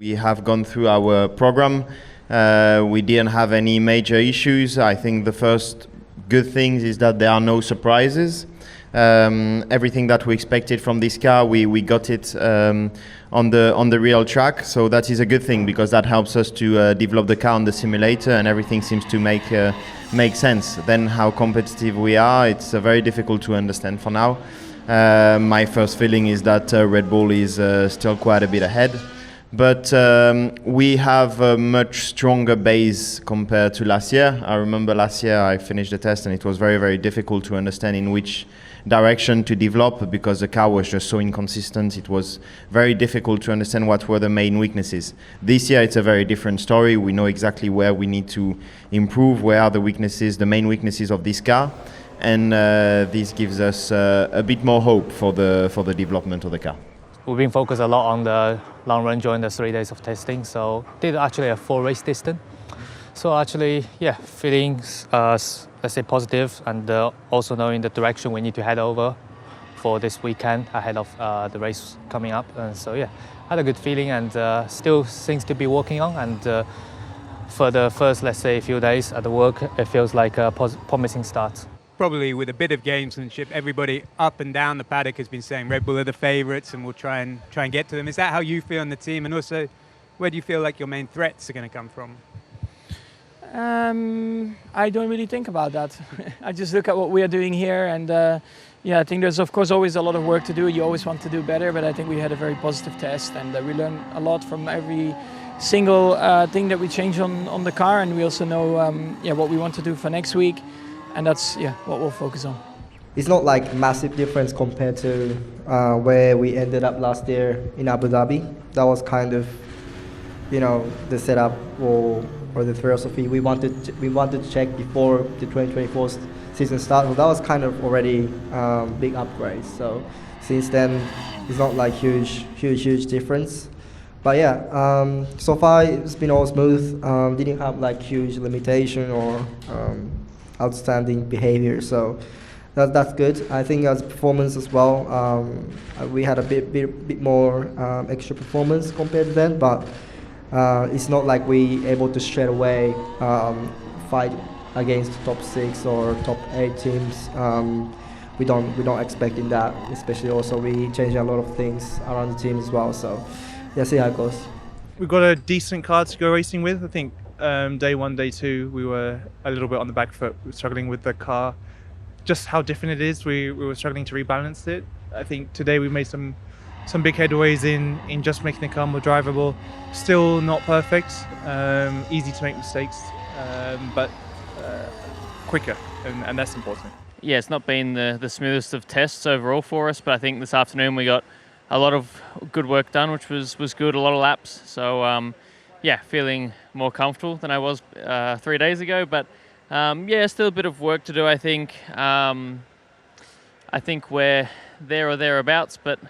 We have gone through our program. We didn't have any major issues. I think the first good thing is that there are no surprises. Everything that we expected from this car, we got it on the real track. So that is a good thing because that helps us to develop the car on the simulator, and everything seems to make sense. Then how competitive we are, it's very difficult to understand for now. My first feeling is that Red Bull is still quite a bit ahead. But we have a much stronger base compared to last year. I remember last year I finished the test and it was very, very difficult to understand in which direction to develop because the car was just so inconsistent. It was very difficult to understand what were the main weaknesses. This year it's a very different story. We know exactly where we need to improve, where are the weaknesses, the main weaknesses of this car. And this gives us a bit more hope for the development of the car. We've been focused a lot on the long run during the 3 days of testing, so did actually a full race distance. So actually, yeah, feeling let's say positive, and also knowing the direction we need to head over for this weekend ahead of the race coming up. And so yeah, had a good feeling, and still things to be working on. And for the first, let's say, few days at the work, it feels like a promising start. Probably with a bit of gamesmanship, everybody up and down the paddock has been saying Red Bull are the favourites and we'll try and get to them. Is that how you feel in the team? And also, where do you feel like your main threats are going to come from? I don't really think about that. I just look at what we are doing here, and yeah, I think there's of course always a lot of work to do. You always want to do better, but I think we had a very positive test, and we learned a lot from every single thing that we change on the car, and we also know yeah, what we want to do for next week. And that's what we'll focus on. It's not like massive difference compared to where we ended up last year in Abu Dhabi. That was kind of, the setup or the philosophy we wanted to check before the 2024 season started. So that was kind of already big upgrade. So since then, it's not like huge difference. But yeah, so far it's been all smooth. Didn't have like huge limitation or outstanding behavior, so that's good. I think as performance as well, we had a bit more extra performance compared to them, but it's not like we able to straight away fight against the top 6 or top 8 teams. We don't expect in that, especially also we changed a lot of things around the team as well. So yeah, see how it goes. We've got a decent car to go racing with. I think day 1, day 2, we were a little bit on the back foot. We were struggling with the car, just how different it is. We were struggling to rebalance it. I think today we made some big headways in just making the car more drivable. Still not perfect, easy to make mistakes, but quicker, and that's important. Yeah, it's not been the smoothest of tests overall for us, but I think this afternoon we got a lot of good work done, which was good, a lot of laps. So yeah, feeling more comfortable than I was 3 days ago, but yeah, still a bit of work to do, I think. I think we're there or thereabouts, but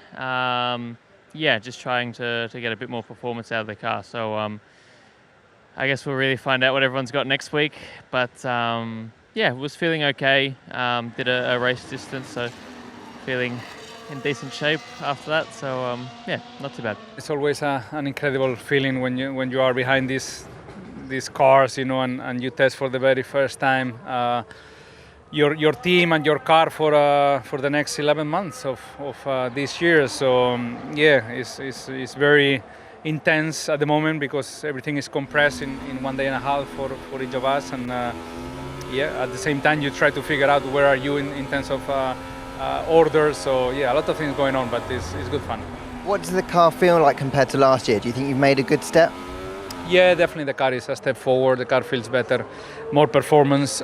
yeah, just trying to get a bit more performance out of the car. So I guess we'll really find out what everyone's got next week, but yeah, was feeling okay. Did a race distance, so feeling in decent shape after that, so yeah, not too bad. It's always an incredible feeling when you are behind these cars, and you test for the very first time your team and your car for the next 11 months of this year. So yeah, it's very intense at the moment because everything is compressed in 1 day and a half for each of us, and yeah, at the same time you try to figure out where are you in terms of orders. So yeah, a lot of things going on, but it's good fun. What does the car feel like compared to last year? Do you think you've made a good step? Yeah, definitely the car is a step forward. The car feels better, more performance.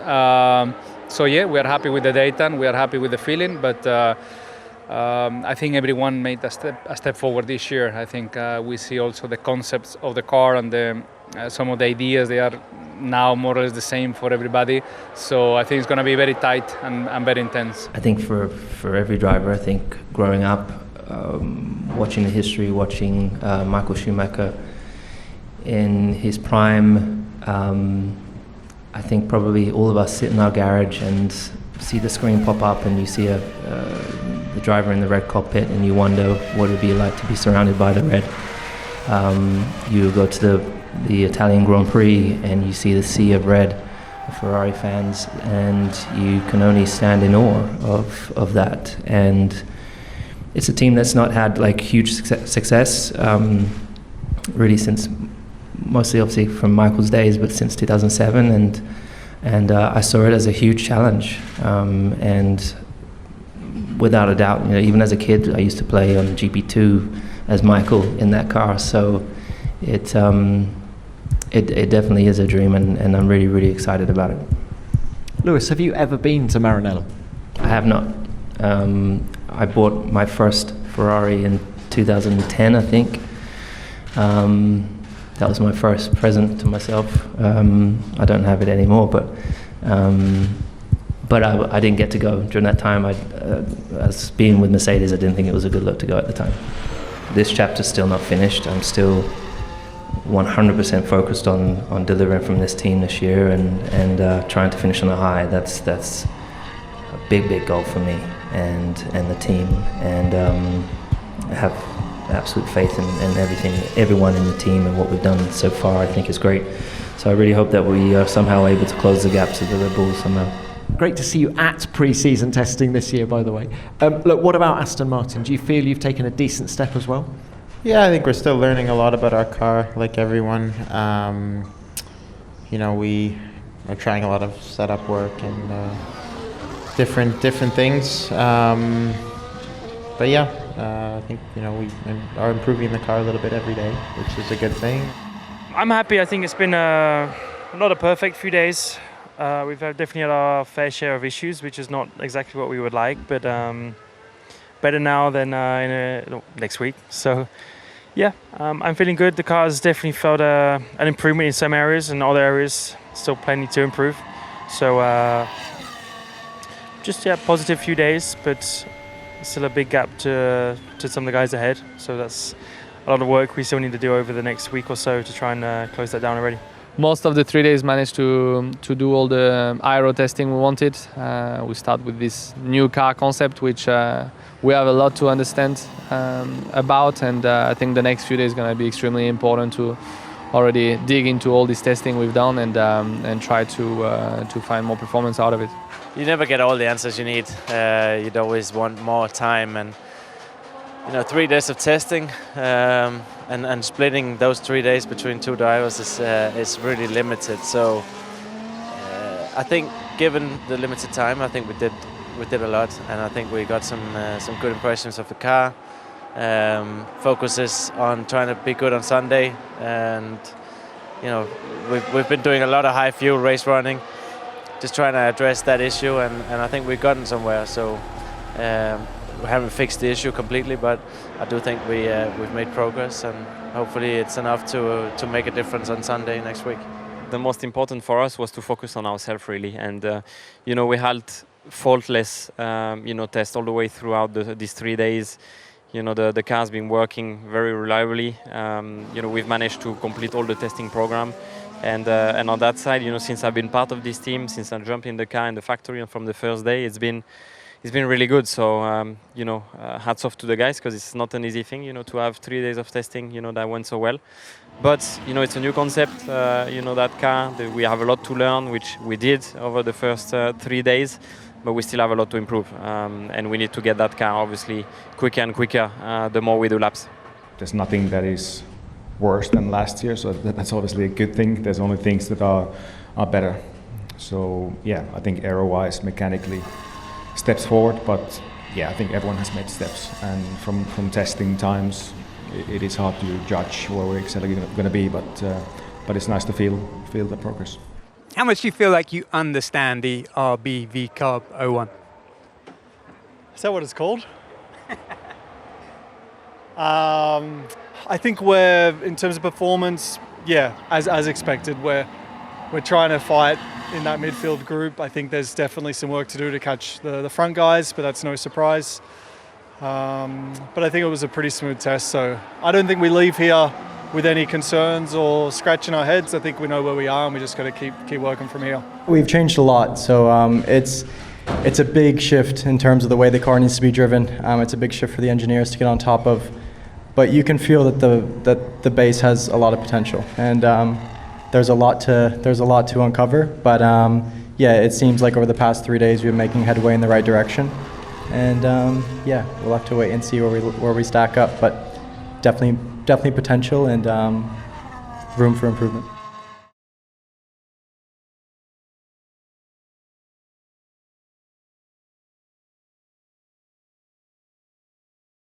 So yeah, we are happy with the data and we are happy with the feeling, but I think everyone made a step forward this year. I think we see also the concepts of the car and some of the ideas, they are now more or less the same for everybody. So I think it's going to be very tight and very intense. I think for every driver, I think growing up, watching the history, watching Michael Schumacher in his prime, I think probably all of us sit in our garage and see the screen pop up and you see the driver in the red cockpit and you wonder what it would be like to be surrounded by the red. You go to the Italian Grand Prix and you see the sea of red of Ferrari fans, and you can only stand in awe of that. And it's a team that's not had like huge success really since, mostly obviously from Michael's days, but since 2007, and I saw it as a huge challenge, and without a doubt, even as a kid I used to play on GP2 as Michael in that car, so it definitely is a dream, and I'm really, really excited about it. Lewis, have you ever been to Maranello? I have not. I bought my first Ferrari in 2010, I think. That was my first present to myself. I don't have it anymore, but I didn't get to go during that time. As being with Mercedes, I didn't think it was a good look to go at the time. This chapter's still not finished. I'm still 100% focused on delivering from this team this year and trying to finish on a high. That's a big goal for me and the team, and I have absolute faith in everyone in the team, and what we've done so far I think is great. So I really hope that we are somehow able to close the gap to the Red Bulls somehow. Great to see you at pre-season testing this year, by the way. Look, what about Aston Martin? Do you feel you've taken a decent step as well? Yeah, I think we're still learning a lot about our car, like everyone. We are trying a lot of setup work and different things. But yeah, I think we are improving the car a little bit every day, which is a good thing. I'm happy. I think it's been not a perfect few days. We've definitely had our fair share of issues, which is not exactly what we would like, but better now than next week. So yeah, I'm feeling good. The car has definitely felt an improvement in some areas, and other areas still plenty to improve. So positive few days, but still a big gap to some of the guys ahead. So that's a lot of work we still need to do over the next week or so to try and close that down already. Most of the 3 days managed to do all the aero testing we wanted. We start with this new car concept, which we have a lot to understand about, and I think the next few days are going to be extremely important to already dig into all this testing we've done and try to find more performance out of it. You never get all the answers you need. You'd always want more time, and 3 days of testing and splitting those 3 days between two drivers is really limited. So I think, given the limited time, I think we did a lot, and I think we got some good impressions of the car. Focus is on trying to be good on Sunday, and we've been doing a lot of high fuel race running, just trying to address that issue, and I think we've gotten somewhere. So we haven't fixed the issue completely, but I do think we've made progress, and hopefully it's enough to make a difference on Sunday next week. The most important for us was to focus on ourselves, really, and we had faultless test all the way throughout these 3 days. The car's been working very reliably. We've managed to complete all the testing program, and on that side, since I've been part of this team, since I jumped in the car in the factory and from the first day, it's been really good. So hats off to the guys, because it's not an easy thing, to have 3 days of testing, that went so well. But it's a new concept, that car. We have a lot to learn, which we did over the first 3 days. But we still have a lot to improve, and we need to get that car obviously quicker and quicker the more we do laps. There's nothing that is worse than last year, so that's obviously a good thing. There's only things that are better. So yeah, I think aero-wise, mechanically, steps forward, but yeah, I think everyone has made steps, and from testing times, it is hard to judge where we're exactly going to be, but it's nice to feel the progress. How much do you feel like you understand the RB VCarb 01? Is that what it's called? I think we're, in terms of performance, yeah, as expected, we're trying to fight in that midfield group. I think there's definitely some work to do to catch the front guys, but that's no surprise. But I think it was a pretty smooth test, so I don't think we leave here with any concerns or scratching our heads. I think we know where we are, and we just got to keep working from here. We've changed a lot, so it's a big shift in terms of the way the car needs to be driven. It's a big shift for the engineers to get on top of but you can feel that the base has a lot of potential, and there's a lot to uncover. But yeah, it seems like over the past 3 days we've been making headway in the right direction, and yeah, we'll have to wait and see where we stack up. But definitely potential and room for improvement.